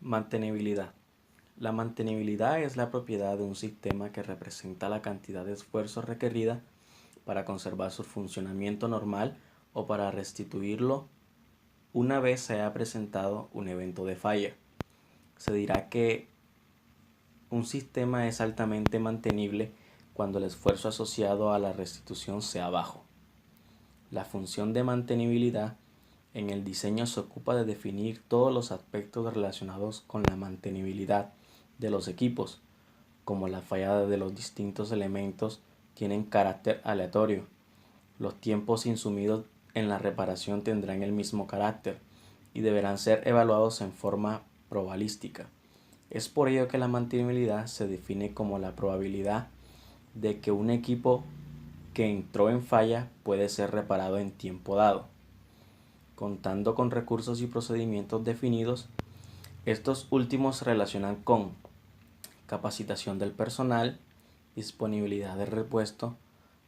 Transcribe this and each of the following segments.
Mantenibilidad. La mantenibilidad es la propiedad de un sistema que representa la cantidad de esfuerzo requerida para conservar su funcionamiento normal o para restituirlo una vez se haya presentado un evento de falla. Se dirá que un sistema es altamente mantenible cuando el esfuerzo asociado a la restitución sea bajo. La función de mantenibilidad en el diseño se ocupa de definir todos los aspectos relacionados con la mantenibilidad de los equipos, como la fallada de los distintos elementos tienen carácter aleatorio. Los tiempos insumidos en la reparación tendrán el mismo carácter y deberán ser evaluados en forma probabilística. Es por ello que la mantenibilidad se define como la probabilidad de que un equipo que entró en falla puede ser reparado en tiempo dado. Contando con recursos y procedimientos definidos, estos últimos se relacionan con capacitación del personal, disponibilidad de repuesto,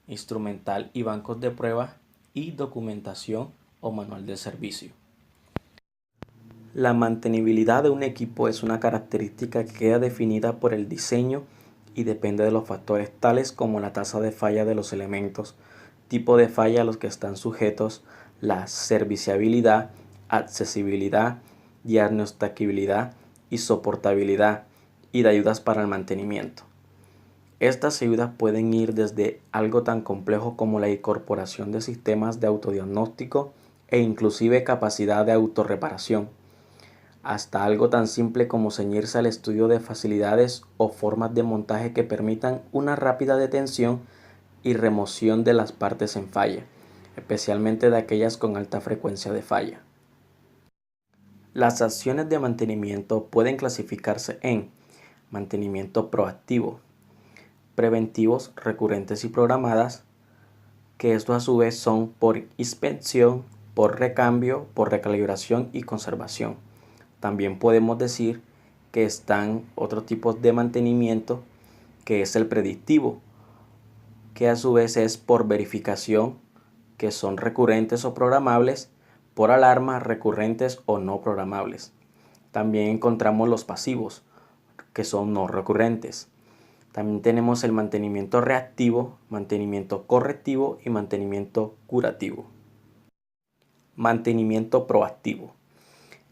instrumental y bancos de prueba y documentación o manual de servicio. La mantenibilidad de un equipo es una característica que queda definida por el diseño y depende de los factores tales como la tasa de falla de los elementos, tipo de falla a los que están sujetos, la serviciabilidad, accesibilidad, diagnosticabilidad y soportabilidad, y de ayudas para el mantenimiento. Estas ayudas pueden ir desde algo tan complejo como la incorporación de sistemas de autodiagnóstico e inclusive capacidad de autorreparación, hasta algo tan simple como ceñirse al estudio de facilidades o formas de montaje que permitan una rápida detención y remoción de las partes en falla, especialmente de aquellas con alta frecuencia de falla. Las acciones de mantenimiento pueden clasificarse en mantenimiento proactivo, preventivos, recurrentes y programadas, que esto a su vez son por inspección, por recambio, por recalibración y conservación. También podemos decir que están otros tipos de mantenimiento, que es el predictivo, que a su vez es por verificación, que son recurrentes o programables, por alarma, recurrentes o no programables. También encontramos los pasivos, que son no recurrentes. También tenemos el mantenimiento reactivo, mantenimiento correctivo y mantenimiento curativo. Mantenimiento proactivo.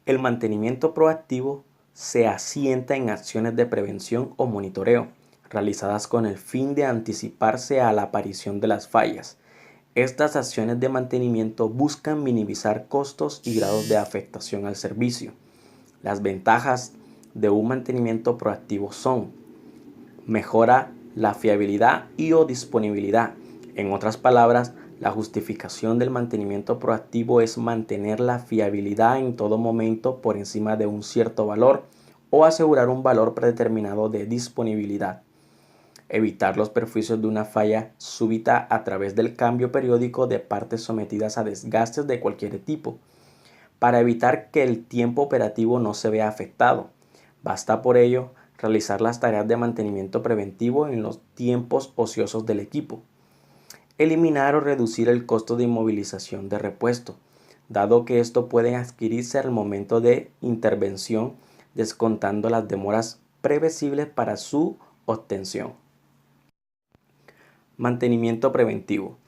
El mantenimiento proactivo se asienta en acciones de prevención o monitoreo, realizadas con el fin de anticiparse a la aparición de las fallas. Estas acciones de mantenimiento buscan minimizar costos y grados de afectación al servicio. Las ventajas de un mantenimiento proactivo son: mejora la fiabilidad y o disponibilidad. En otras palabras, la justificación del mantenimiento proactivo es mantener la fiabilidad en todo momento por encima de un cierto valor o asegurar un valor predeterminado de disponibilidad. Evitar los perjuicios de una falla súbita a través del cambio periódico de partes sometidas a desgastes de cualquier tipo, para evitar que el tiempo operativo no se vea afectado. Basta por ello realizar las tareas de mantenimiento preventivo en los tiempos ociosos del equipo. Eliminar o reducir el costo de inmovilización de repuesto, dado que esto puede adquirirse al momento de intervención, descontando las demoras previsibles para su obtención. Mantenimiento preventivo.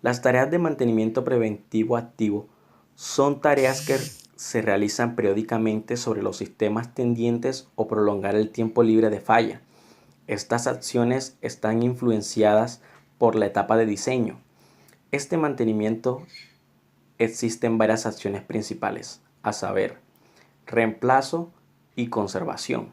Las tareas de mantenimiento preventivo activo son tareas que se realizan periódicamente sobre los sistemas tendientes o prolongar el tiempo libre de falla. Estas acciones están influenciadas por la etapa de diseño. Este mantenimiento existen varias acciones principales, a saber, reemplazo y conservación.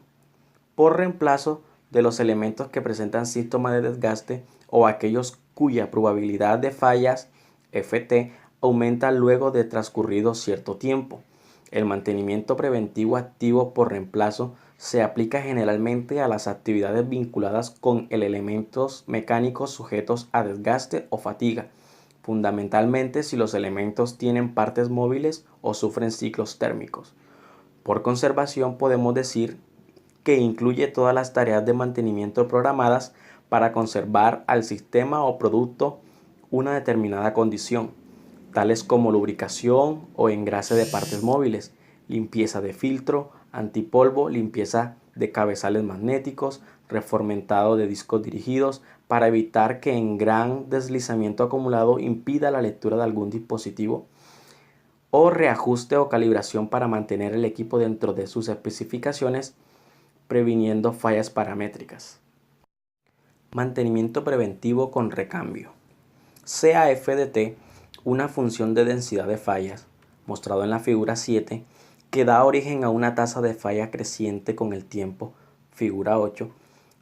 Por reemplazo de los elementos que presentan síntomas de desgaste o aquellos cuya probabilidad de fallas FT aumenta luego de transcurrido cierto tiempo. El mantenimiento preventivo activo por reemplazo se aplica generalmente a las actividades vinculadas con elementos mecánicos sujetos a desgaste o fatiga, fundamentalmente si los elementos tienen partes móviles o sufren ciclos térmicos. Por conservación podemos decir que incluye todas las tareas de mantenimiento programadas para conservar al sistema o producto una determinada condición, tales como lubricación o engrase de partes móviles, limpieza de filtro, antipolvo, limpieza de cabezales magnéticos, reformentado de discos dirigidos, para evitar que en gran deslizamiento acumulado impida la lectura de algún dispositivo, o reajuste o calibración para mantener el equipo dentro de sus especificaciones, previniendo fallas paramétricas. Mantenimiento preventivo con recambio. Sea f de t una función de densidad de fallas, mostrado en la figura 7, que da origen a una tasa de falla creciente con el tiempo, figura 8,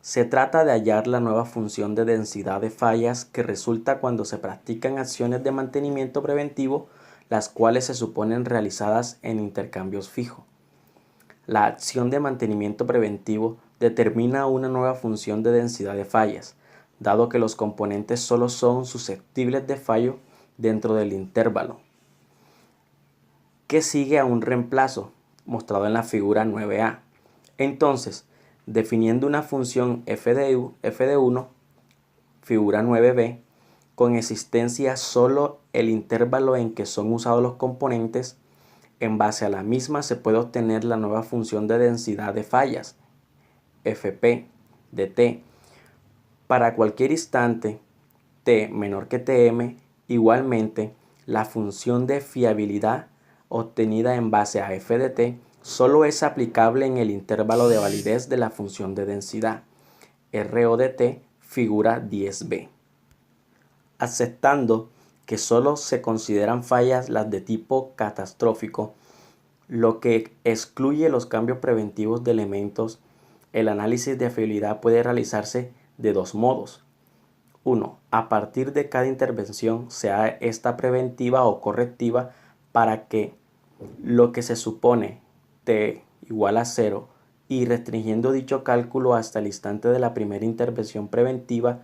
se trata de hallar la nueva función de densidad de fallas que resulta cuando se practican acciones de mantenimiento preventivo, las cuales se suponen realizadas en intercambios fijos. La acción de mantenimiento preventivo determina una nueva función de densidad de fallas, dado que los componentes solo son susceptibles de fallo dentro del intervalo, que sigue a un reemplazo, mostrado en la figura 9a. Entonces, definiendo una función f de 1, figura 9b, con existencia solo el intervalo en que son usados los componentes, en base a la misma se puede obtener la nueva función de densidad de fallas, fp de t, para cualquier instante t menor que tm. Igualmente, la función de fiabilidad obtenida en base a f de t solo es aplicable en el intervalo de validez de la función de densidad, RO de t, figura 10b. Aceptando que solo se consideran fallas las de tipo catastrófico, lo que excluye los cambios preventivos de elementos, el análisis de fiabilidad puede realizarse de dos modos. 1. A partir de cada intervención, sea esta preventiva o correctiva, para que lo que se supone t igual a 0 y restringiendo dicho cálculo hasta el instante de la primera intervención preventiva,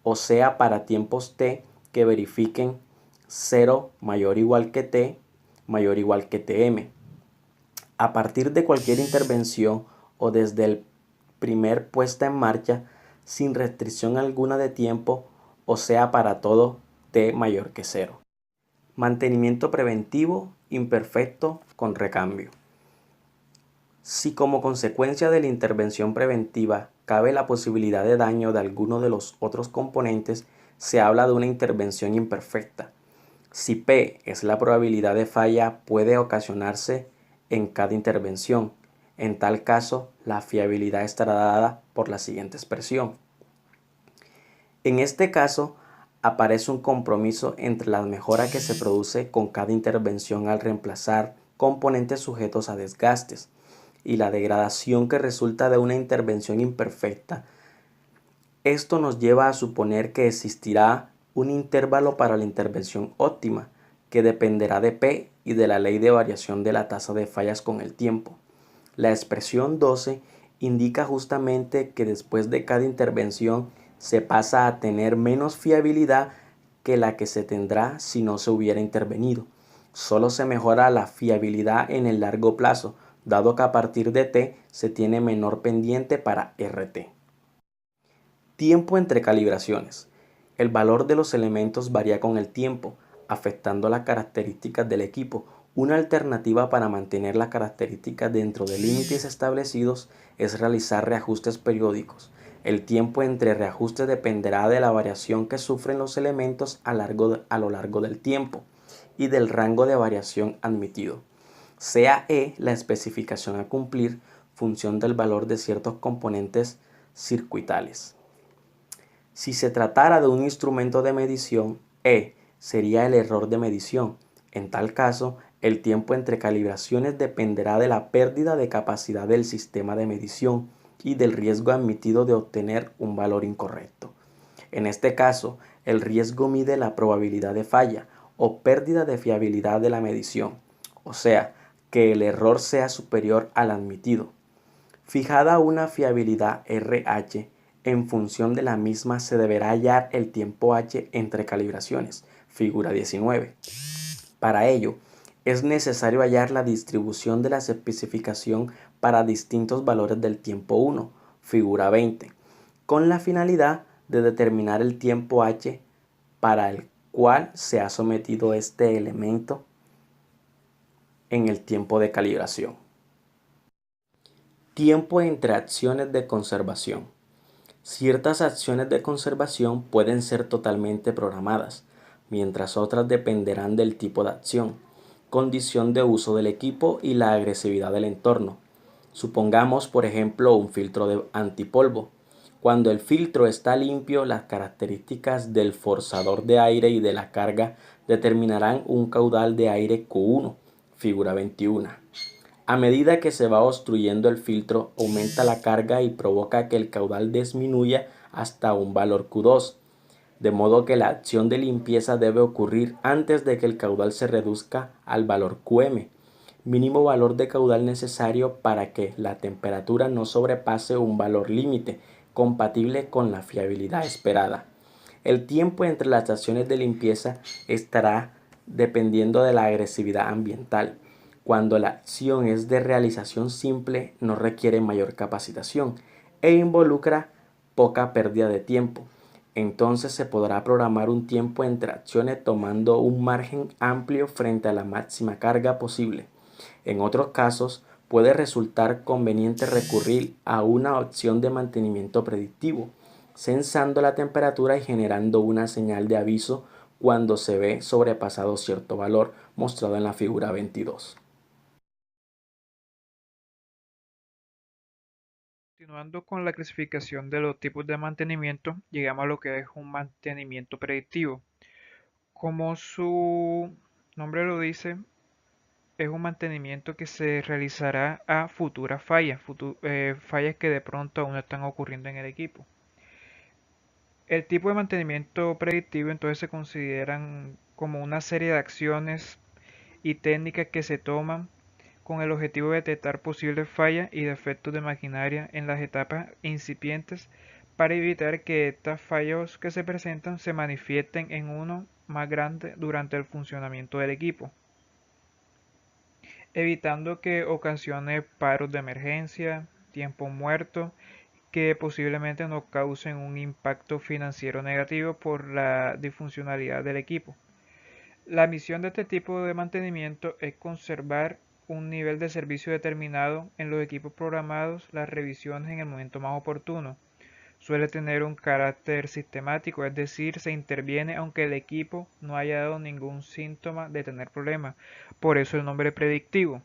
o sea para tiempos t que verifiquen 0 mayor o igual que t mayor o igual que tm. A partir de cualquier intervención o desde el primer puesta en marcha, sin restricción alguna de tiempo, o sea para todo t mayor que 0. Mantenimiento preventivo imperfecto con recambio. Si como consecuencia de la intervención preventiva cabe la posibilidad de daño de alguno de los otros componentes, se habla de una intervención imperfecta. Si P es la probabilidad de falla, puede ocasionarse en cada intervención. En tal caso, la fiabilidad estará dada por la siguiente expresión. En este caso, aparece un compromiso entre la mejora que se produce con cada intervención al reemplazar componentes sujetos a desgastes y la degradación que resulta de una intervención imperfecta. Esto nos lleva a suponer que existirá un intervalo para la intervención óptima, que dependerá de P y de la ley de variación de la tasa de fallas con el tiempo. La expresión 12 indica justamente que después de cada intervención se pasa a tener menos fiabilidad que la que se tendrá si no se hubiera intervenido. Solo se mejora la fiabilidad en el largo plazo, dado que a partir de T se tiene menor pendiente para RT. Tiempo entre calibraciones. El valor de los elementos varía con el tiempo, afectando las características del equipo. Una alternativa para mantener las características dentro de límites establecidos es realizar reajustes periódicos. El tiempo entre reajustes dependerá de la variación que sufren los elementos a lo largo del tiempo y del rango de variación admitido. Sea E la especificación a cumplir, función del valor de ciertos componentes circuitales. Si se tratara de un instrumento de medición, E sería el error de medición. En tal caso, el tiempo entre calibraciones dependerá de la pérdida de capacidad del sistema de medición y del riesgo admitido de obtener un valor incorrecto. En este caso, el riesgo mide la probabilidad de falla o pérdida de fiabilidad de la medición, o sea, que el error sea superior al admitido. Fijada una fiabilidad RH, en función de la misma se deberá hallar el tiempo H entre calibraciones, figura 19. Para ello, es necesario hallar la distribución de la especificación para distintos valores del tiempo 1, figura 20, con la finalidad de determinar el tiempo H para el cual se ha sometido este elemento en el tiempo de calibración. Tiempo entre acciones de conservación. Ciertas acciones de conservación pueden ser totalmente programadas, mientras otras dependerán del tipo de acción, condición de uso del equipo y la agresividad del entorno. Supongamos, por ejemplo, un filtro de antipolvo. Cuando el filtro está limpio, las características del forzador de aire y de la carga determinarán un caudal de aire Q1, figura 21. A medida que se va obstruyendo el filtro, aumenta la carga y provoca que el caudal disminuya hasta un valor Q2, de modo que la acción de limpieza debe ocurrir antes de que el caudal se reduzca al valor Qm, mínimo valor de caudal necesario para que la temperatura no sobrepase un valor límite compatible con la fiabilidad esperada. El tiempo entre las acciones de limpieza estará dependiendo de la agresividad ambiental. Cuando la acción es de realización simple, no requiere mayor capacitación e involucra poca pérdida de tiempo. Entonces se podrá programar un tiempo entre acciones tomando un margen amplio frente a la máxima carga posible. En otros casos, puede resultar conveniente recurrir a una opción de mantenimiento predictivo, censando la temperatura y generando una señal de aviso cuando se ve sobrepasado cierto valor mostrado en la figura 22. Continuando con la clasificación de los tipos de mantenimiento, llegamos a lo que es un mantenimiento predictivo. Como su nombre lo dice, es un mantenimiento que se realizará a futuras fallas, fallas que de pronto aún no están ocurriendo en el equipo. El tipo de mantenimiento predictivo entonces se consideran como una serie de acciones y técnicas que se toman con el objetivo de detectar posibles fallas y defectos de maquinaria en las etapas incipientes para evitar que estas fallos que se presentan se manifiesten en uno más grande durante el funcionamiento del equipo, evitando que ocasione paros de emergencia, tiempo muerto, que posiblemente nos causen un impacto financiero negativo por la disfuncionalidad del equipo. La misión de este tipo de mantenimiento es conservar un nivel de servicio determinado en los equipos programados, las revisiones en el momento más oportuno. Suele tener un carácter sistemático, es decir, se interviene aunque el equipo no haya dado ningún síntoma de tener problemas. Por eso el nombre predictivo.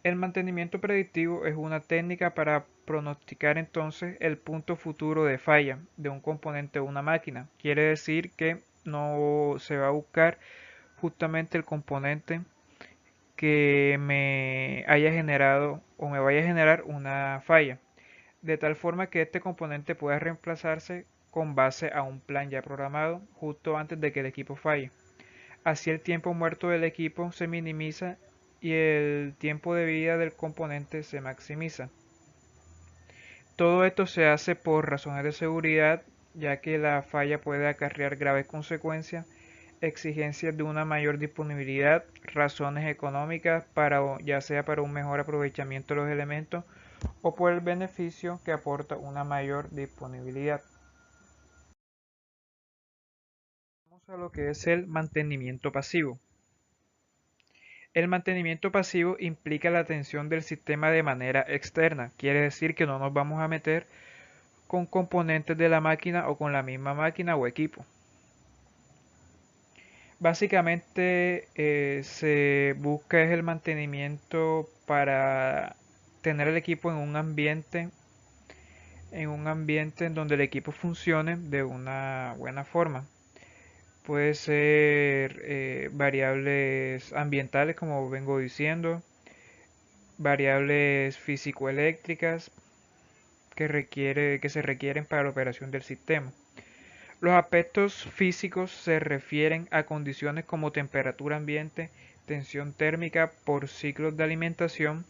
El mantenimiento predictivo es una técnica para pronosticar entonces el punto futuro de falla de un componente o una máquina. Quiere decir que no se va a buscar justamente el componente que me haya generado o me vaya a generar una falla, de tal forma que este componente pueda reemplazarse con base a un plan ya programado justo antes de que el equipo falle. Así el tiempo muerto del equipo se minimiza y el tiempo de vida del componente se maximiza. Todo esto se hace por razones de seguridad, ya que la falla puede acarrear graves consecuencias, exigencias de una mayor disponibilidad, razones económicas para ya sea para un mejor aprovechamiento de los elementos o por el beneficio que aporta una mayor disponibilidad. Vamos a lo que es el mantenimiento pasivo. El mantenimiento pasivo implica la atención del sistema de manera externa, quiere decir que no nos vamos a meter con componentes de la máquina o con la misma máquina o equipo. Básicamente se busca es el mantenimiento para tener el equipo en un ambiente en donde el equipo funcione de una buena forma. Puede ser variables ambientales, como vengo diciendo, variables físico-eléctricas que se requieren para la operación del sistema. Los aspectos físicos se refieren a condiciones como temperatura ambiente, tensión térmica por ciclos de alimentación,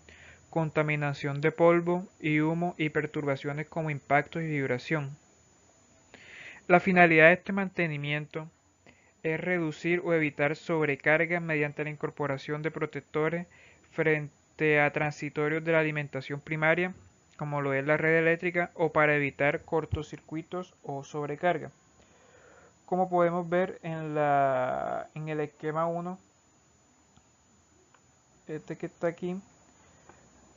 contaminación de polvo y humo y perturbaciones como impactos y vibración. La finalidad de este mantenimiento es reducir o evitar sobrecargas mediante la incorporación de protectores frente a transitorios de la alimentación primaria, como lo es la red eléctrica, o para evitar cortocircuitos o sobrecarga. Como podemos ver en el esquema 1, este que está aquí,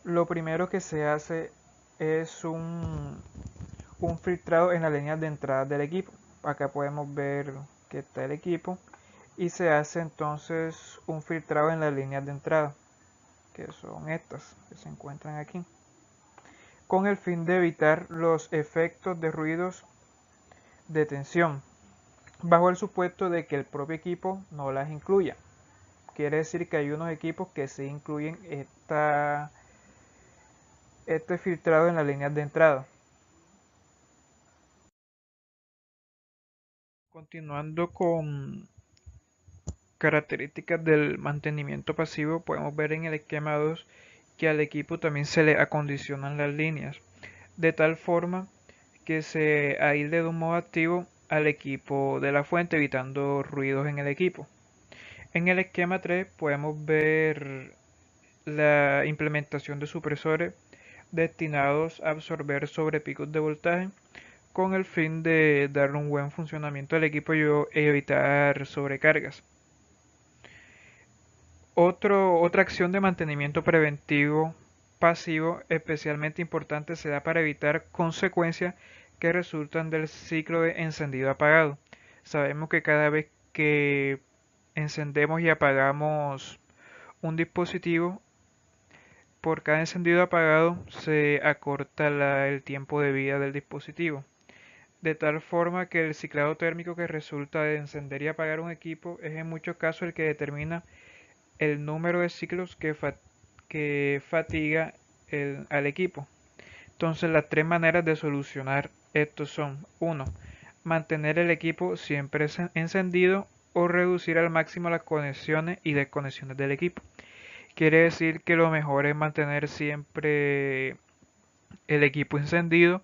Lo primero que se hace es un filtrado en las líneas de entrada del equipo. Acá podemos ver que está el equipo y se hace entonces un filtrado en las líneas de entrada, que son estas que se encuentran aquí, con el fin de evitar los efectos de ruidos de tensión, bajo el supuesto de que el propio equipo no las incluya. Quiere decir que hay unos equipos que sí incluyen este filtrado en las líneas de entrada. Continuando con características del mantenimiento pasivo, podemos ver en el esquema 2 que al equipo también se le acondicionan las líneas, de tal forma que se aísle de un modo activo al equipo de la fuente, evitando ruidos en el equipo. En el esquema 3 podemos ver la implementación de supresores destinados a absorber sobrepicos de voltaje con el fin de darle un buen funcionamiento al equipo y evitar sobrecargas. Otra acción de mantenimiento preventivo pasivo especialmente importante se da para evitar consecuencias que resultan del ciclo de encendido-apagado. Sabemos que cada vez que encendemos y apagamos un dispositivo, por cada encendido apagado se acorta el tiempo de vida del dispositivo, de tal forma que el ciclado térmico que resulta de encender y apagar un equipo es en muchos casos el que determina el número de ciclos que fatiga al equipo. Entonces las tres maneras de solucionar esto son: 1. Mantener el equipo siempre encendido o reducir al máximo las conexiones y desconexiones del equipo. Quiere decir que lo mejor es mantener siempre el equipo encendido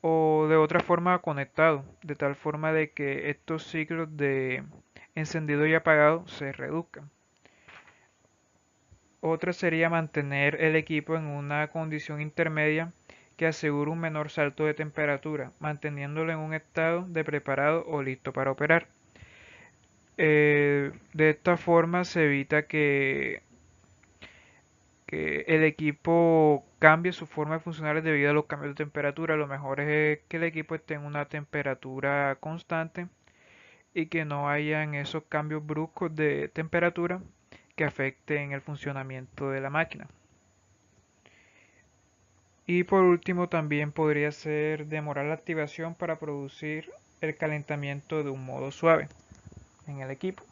o de otra forma conectado, de tal forma de que estos ciclos de encendido y apagado se reduzcan. Otra sería mantener el equipo en una condición intermedia que asegure un menor salto de temperatura, manteniéndolo en un estado de preparado o listo para operar. De esta forma se evita que el equipo cambie su forma de funcionar debido a los cambios de temperatura. Lo mejor es que el equipo esté en una temperatura constante y que no hayan esos cambios bruscos de temperatura que afecten el funcionamiento de la máquina. Y por último también podría ser demorar la activación para producir el calentamiento de un modo suave en el equipo.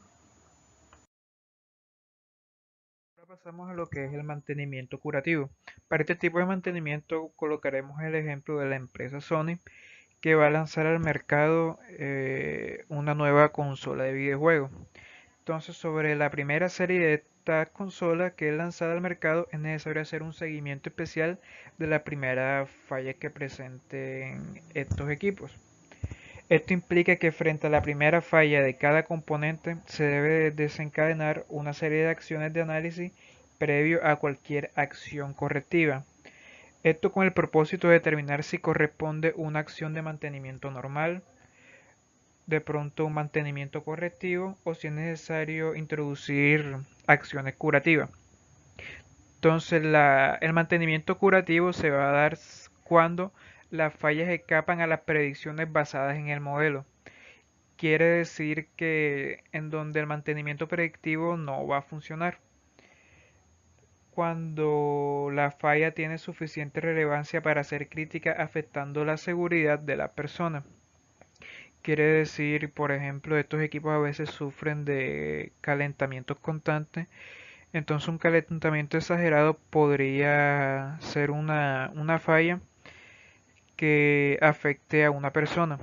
Ahora pasamos a lo que es el mantenimiento curativo. Para este tipo de mantenimiento colocaremos el ejemplo de la empresa Sony, que va a lanzar al mercado una nueva consola de videojuegos. Entonces, sobre la primera serie de esta consola que es lanzada al mercado, es necesario hacer un seguimiento especial de las primeras fallas que presenten estos equipos. Esto implica que frente a la primera falla de cada componente se debe desencadenar una serie de acciones de análisis previo a cualquier acción correctiva. Esto con el propósito de determinar si corresponde una acción de mantenimiento normal, de pronto un mantenimiento correctivo o si es necesario introducir acciones curativas. Entonces el mantenimiento curativo se va a dar cuando las fallas escapan a las predicciones basadas en el modelo. Quiere decir que en donde el mantenimiento predictivo no va a funcionar. Cuando la falla tiene suficiente relevancia para ser crítica afectando la seguridad de la persona. Quiere decir, por ejemplo, estos equipos a veces sufren de calentamientos constantes. Entonces un calentamiento exagerado podría ser una falla que afecte a una persona.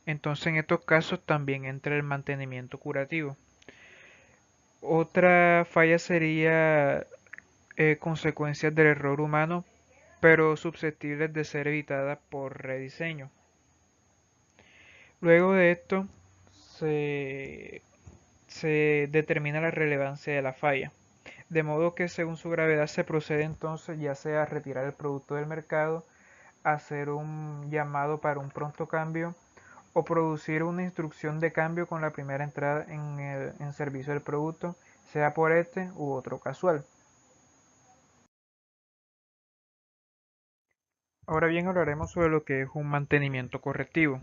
Entonces en estos casos también entra el mantenimiento curativo. Otra falla sería consecuencias del error humano, pero susceptibles de ser evitadas por rediseño. Luego de esto se, se determina la relevancia de la falla, de modo que según su gravedad se procede entonces ya sea a retirar el producto del mercado, hacer un llamado para un pronto cambio o producir una instrucción de cambio con la primera entrada en servicio del producto, sea por este u otro casual. Ahora bien, hablaremos sobre lo que es un mantenimiento correctivo.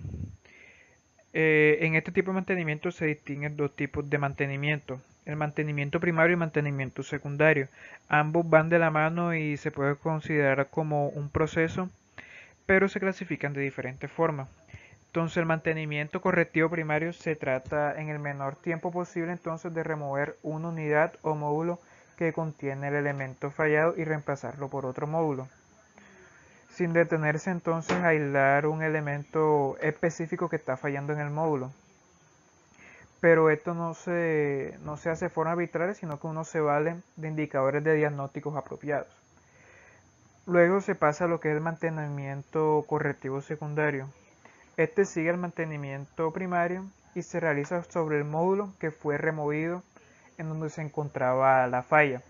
En este tipo de mantenimiento se distinguen dos tipos de mantenimiento: el mantenimiento primario y el mantenimiento secundario. Ambos van de la mano y se puede considerar como un proceso, pero se clasifican de diferentes formas. Entonces, el mantenimiento correctivo primario se trata en el menor tiempo posible entonces de remover una unidad o módulo que contiene el elemento fallado y reemplazarlo por otro módulo, sin detenerse entonces a aislar un elemento específico que está fallando en el módulo. Pero esto no se hace de forma arbitraria, sino que uno se vale de indicadores de diagnósticos apropiados. Luego se pasa a lo que es el mantenimiento correctivo secundario. Este sigue el mantenimiento primario y se realiza sobre el módulo que fue removido en donde se encontraba la falla.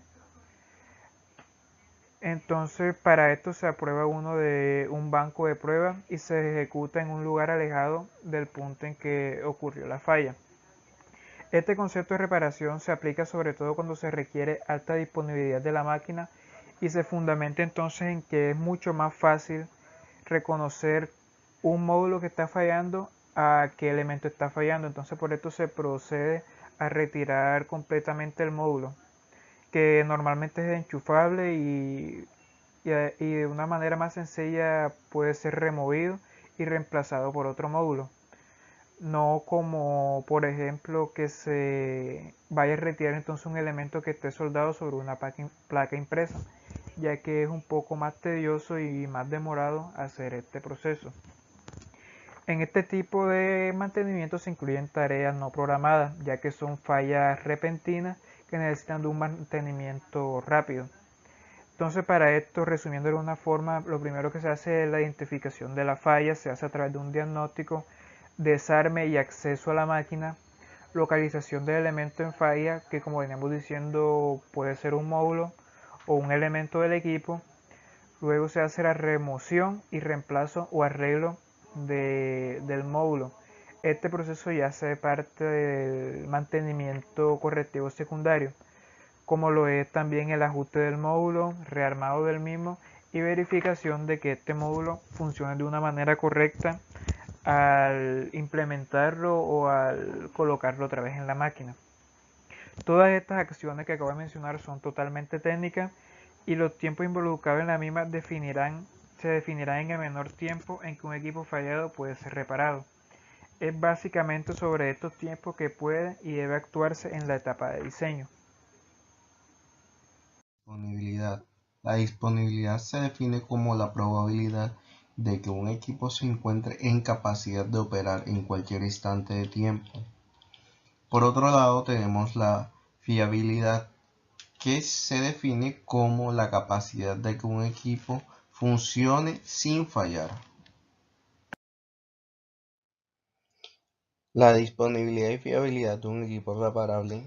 Entonces, para esto se aprueba uno de un banco de pruebas y se ejecuta en un lugar alejado del punto en que ocurrió la falla. Este concepto de reparación se aplica sobre todo cuando se requiere alta disponibilidad de la máquina y se fundamenta entonces en que es mucho más fácil reconocer un módulo que está fallando a qué elemento está fallando. Entonces por esto se procede a retirar completamente el módulo, que normalmente es enchufable y de una manera más sencilla puede ser removido y reemplazado por otro módulo. No como por ejemplo que se vaya a retirar entonces un elemento que esté soldado sobre una placa impresa, ya que es un poco más tedioso y más demorado hacer este proceso. En este tipo de mantenimiento se incluyen tareas no programadas, ya que son fallas repentinas que necesitan de un mantenimiento rápido. Entonces, para esto, resumiendo de una forma, lo primero que se hace es la identificación de la falla, se hace a través de un diagnóstico, desarme y acceso a la máquina, localización del elemento en falla, que como veníamos diciendo puede ser un módulo o un elemento del equipo. Luego se hace la remoción y reemplazo o arreglo del módulo. Este proceso ya hace parte del mantenimiento correctivo secundario, como lo es también el ajuste del módulo, rearmado del mismo y verificación de que este módulo funcione de una manera correcta al implementarlo o al colocarlo otra vez en la máquina. Todas estas acciones que acabo de mencionar son totalmente técnicas y los tiempos involucrados en la misma se definirán en el menor tiempo en que un equipo fallado puede ser reparado. Es básicamente sobre estos tiempos que puede y debe actuarse en la etapa de diseño. Disponibilidad. La disponibilidad se define como la probabilidad de que un equipo se encuentre en capacidad de operar en cualquier instante de tiempo. Por otro lado, tenemos la fiabilidad, que se define como la capacidad de que un equipo funcione sin fallar. La disponibilidad y fiabilidad de un equipo reparable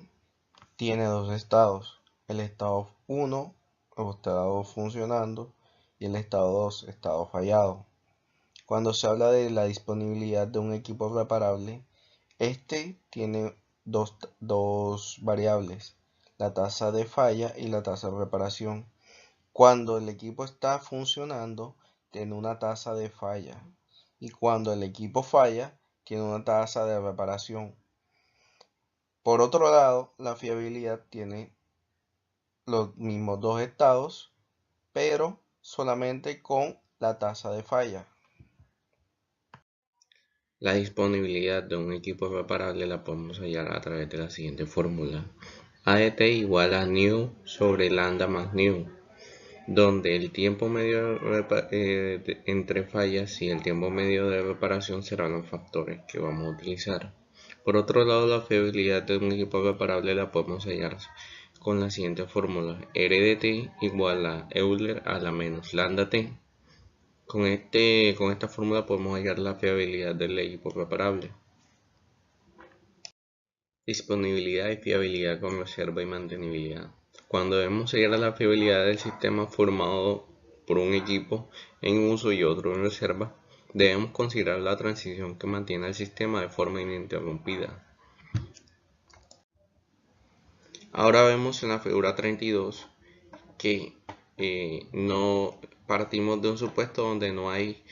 tiene dos estados: el estado 1 o estado funcionando y el estado 2, estado fallado. Cuando se habla de la disponibilidad de un equipo reparable, este tiene dos variables: la tasa de falla y la tasa de reparación. Cuando el equipo está funcionando, tiene una tasa de falla, y cuando el equipo falla, tiene una tasa de reparación. Por otro lado, la fiabilidad tiene los mismos dos estados, pero solamente con la tasa de falla. La disponibilidad de un equipo reparable la podemos hallar a través de la siguiente fórmula: ADT igual a new sobre lambda más new, donde el tiempo medio entre fallas y el tiempo medio de reparación serán los factores que vamos a utilizar. Por otro lado, la fiabilidad de un equipo reparable la podemos hallar con la siguiente fórmula: RDT igual a Euler a la menos lambda t. Con esta fórmula podemos hallar la fiabilidad del equipo reparable. Disponibilidad y fiabilidad con reserva y mantenibilidad. Cuando debemos hallar la fiabilidad del sistema formado por un equipo en uso y otro en reserva, debemos considerar la transición que mantiene el sistema de forma ininterrumpida. Ahora vemos en la figura 32 que no partimos de un supuesto donde no hay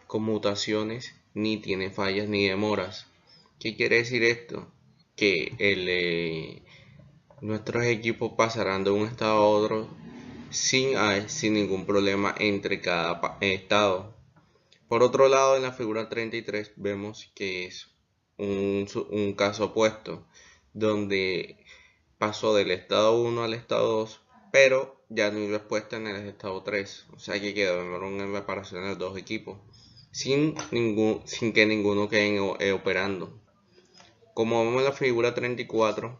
conmutaciones, ni tiene fallas ni demoras. ¿Qué quiere decir esto? Que nuestros equipos pasarán de un estado a otro sin ningún problema entre cada estado. Por otro lado, en la figura 33 vemos que es un caso opuesto, donde pasó del estado 1 al estado 2, pero ya no hay respuesta en el estado 3, o sea que quedaron en reparación los dos equipos, sin que ninguno quede operando. Como vemos en la figura 34,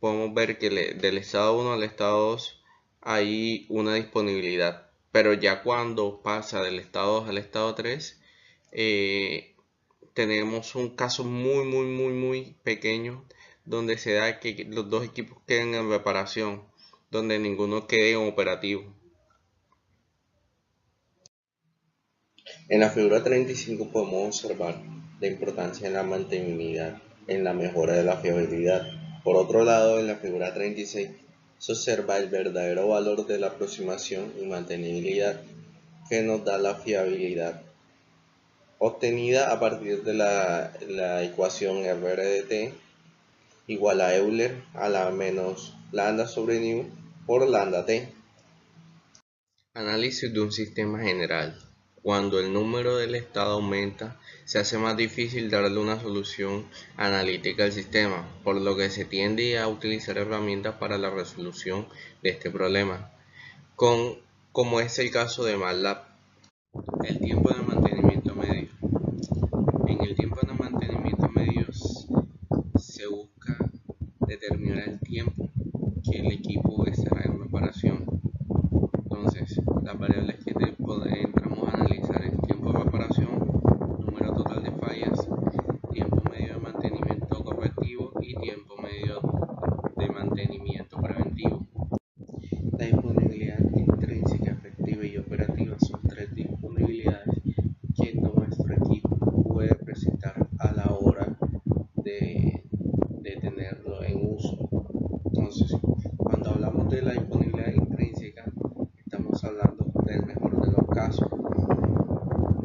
podemos ver que del estado 1 al estado 2 hay una disponibilidad, pero ya cuando pasa del estado 2 al estado 3, tenemos un caso muy pequeño donde se da que los dos equipos queden en reparación, donde ninguno quede en operativo. En la figura 35 podemos observar la importancia de la mantenibilidad en la mejora de la fiabilidad. Por otro lado, en la figura 36 se observa el verdadero valor de la aproximación y mantenibilidad que nos da la fiabilidad, obtenida a partir de la ecuación RDT igual a Euler a la menos lambda sobre nu por lambda t. Análisis de un sistema general. Cuando el número del estado aumenta, se hace más difícil darle una solución analítica al sistema, por lo que se tiende a utilizar herramientas para la resolución de este problema, como es el caso de MATLAB. El tiempo de mantenimiento medio. En el tiempo de mantenimiento medio se busca determinar el tiempo que el equipo estará en reparación. Entonces, las variables que entramos a analizar es tiempo de reparación, número total de fallas, tiempo medio de mantenimiento correctivo y tiempo medio de mantenimiento preventivo. La disponibilidad intrínseca, efectiva y operativa son tres disponibilidades que nuestro equipo puede presentar a la hora de tenerlo en uso. Entonces, cuando hablamos de la disponibilidad intrínseca, estamos hablando del mejor de los casos,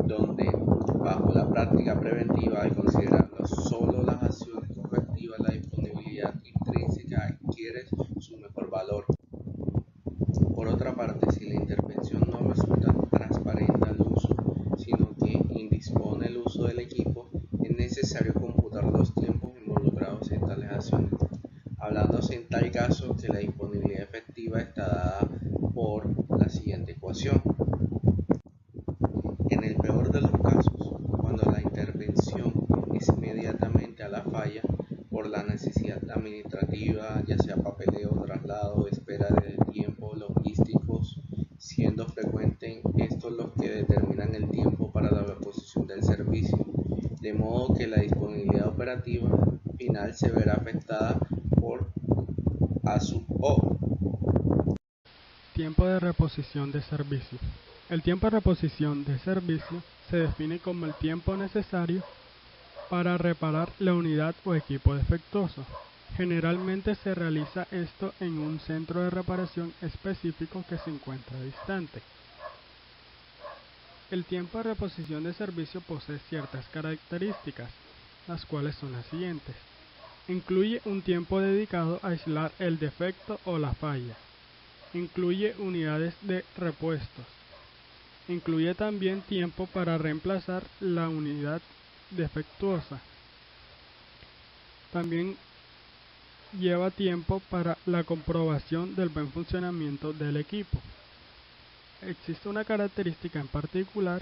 donde bajo la práctica preventiva, al considerarlo solo las acciones correctivas, la disponibilidad intrínseca adquiere su mejor valor. Por otra parte, si la intervención no resulta transparente al uso, sino que indispone el uso del equipo, es necesario computar los tiempos involucrados en tales acciones, hablándose en tal caso que la disponibilidad efectiva está dada por la siguiente ecuación. En el peor de los casos, cuando la intervención es inmediatamente a la falla por la necesidad administrativa, ya sea papeleo, traslado, espera de tiempo, logísticos, siendo frecuentes estos los que determinan el tiempo para la reposición del servicio, de modo que la disponibilidad operativa final se verá afectada por A sub O. Tiempo de reposición de servicio. El tiempo de reposición de servicio se define como el tiempo necesario para reparar la unidad o equipo defectuoso. Generalmente se realiza esto en un centro de reparación específico que se encuentra distante. El tiempo de reposición de servicio posee ciertas características, las cuales son las siguientes. Incluye un tiempo dedicado a aislar el defecto o la falla. Incluye unidades de repuestos. Incluye también tiempo para reemplazar la unidad defectuosa. También lleva tiempo para la comprobación del buen funcionamiento del equipo. Existe una característica en particular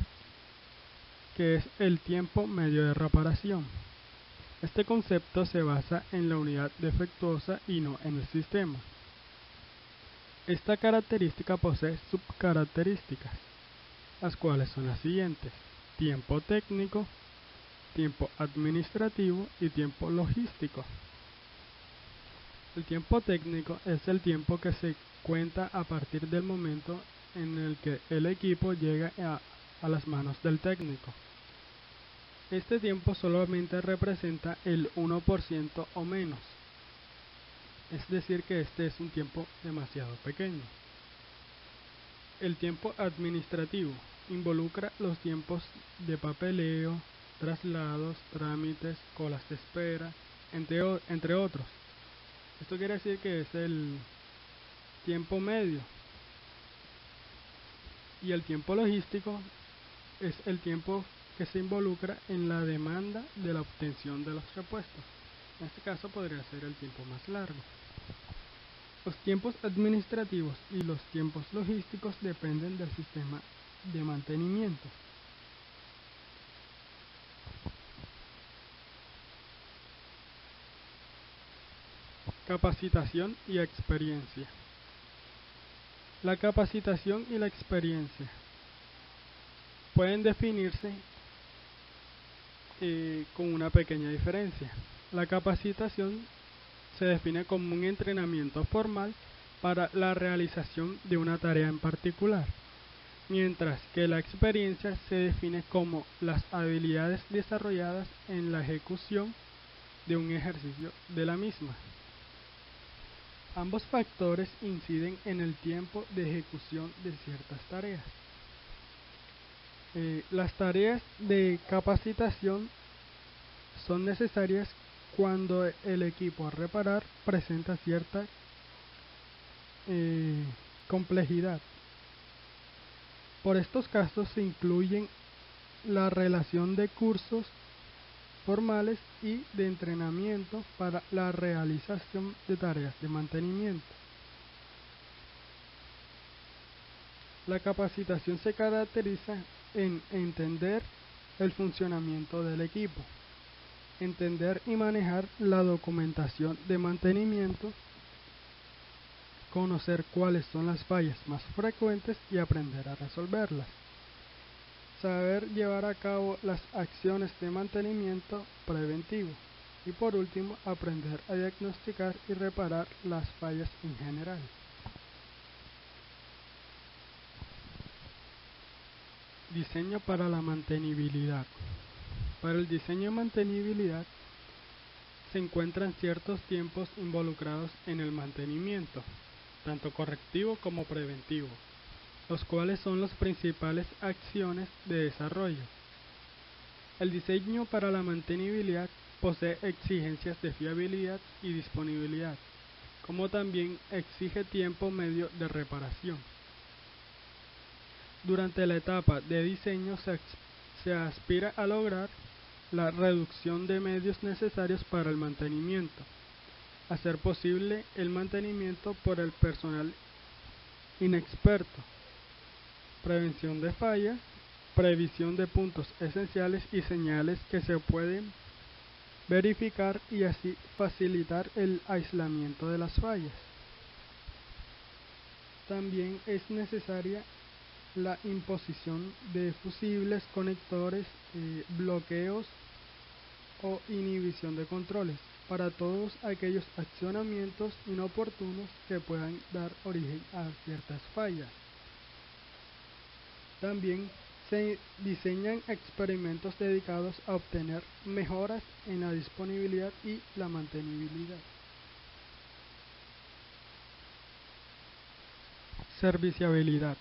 que es el tiempo medio de reparación. Este concepto se basa en la unidad defectuosa y no en el sistema. Esta característica posee subcaracterísticas, las cuales son las siguientes: tiempo técnico, tiempo administrativo y tiempo logístico. El tiempo técnico es el tiempo que se cuenta a partir del momento en el que el equipo llega a las manos del técnico. Este tiempo solamente representa el 1% o menos, es decir que este es un tiempo demasiado pequeño. El tiempo administrativo involucra los tiempos de papeleo, traslados, trámites, colas de espera, entre otros. Esto quiere decir que es el tiempo medio. Y el tiempo logístico es el tiempo que se involucra en la demanda de la obtención de los repuestos. En este caso podría ser el tiempo más largo. Los tiempos administrativos y los tiempos logísticos dependen del sistema de mantenimiento. Capacitación y experiencia. La capacitación y la experiencia pueden definirse con una pequeña diferencia. La capacitación se define como un entrenamiento formal para la realización de una tarea en particular, mientras que la experiencia se define como las habilidades desarrolladas en la ejecución de un ejercicio de la misma. Ambos factores inciden en el tiempo de ejecución de ciertas tareas. Las tareas de capacitación son necesarias cuando el equipo a reparar presenta cierta complejidad. Por estos casos se incluyen la relación de cursos formales y de entrenamiento para la realización de tareas de mantenimiento. La capacitación se caracteriza en entender el funcionamiento del equipo, entender y manejar la documentación de mantenimiento, conocer cuáles son las fallas más frecuentes y aprender a resolverlas. Saber llevar a cabo las acciones de mantenimiento preventivo. Y por último, aprender a diagnosticar y reparar las fallas en general. Diseño para la mantenibilidad. Para el diseño de mantenibilidad se encuentran ciertos tiempos involucrados en el mantenimiento, tanto correctivo como preventivo, los cuales son las principales acciones de desarrollo. El diseño para la mantenibilidad posee exigencias de fiabilidad y disponibilidad, como también exige tiempo medio de reparación. Durante la etapa de diseño se aspira a lograr la reducción de medios necesarios para el mantenimiento, hacer posible el mantenimiento por el personal inexperto, prevención de fallas, previsión de puntos esenciales y señales que se pueden verificar y así facilitar el aislamiento de las fallas. También es necesaria la imposición de fusibles, conectores, bloqueos o inhibición de controles para todos aquellos accionamientos inoportunos que puedan dar origen a ciertas fallas. También se diseñan experimentos dedicados a obtener mejoras en la disponibilidad y la mantenibilidad. Serviciabilidad.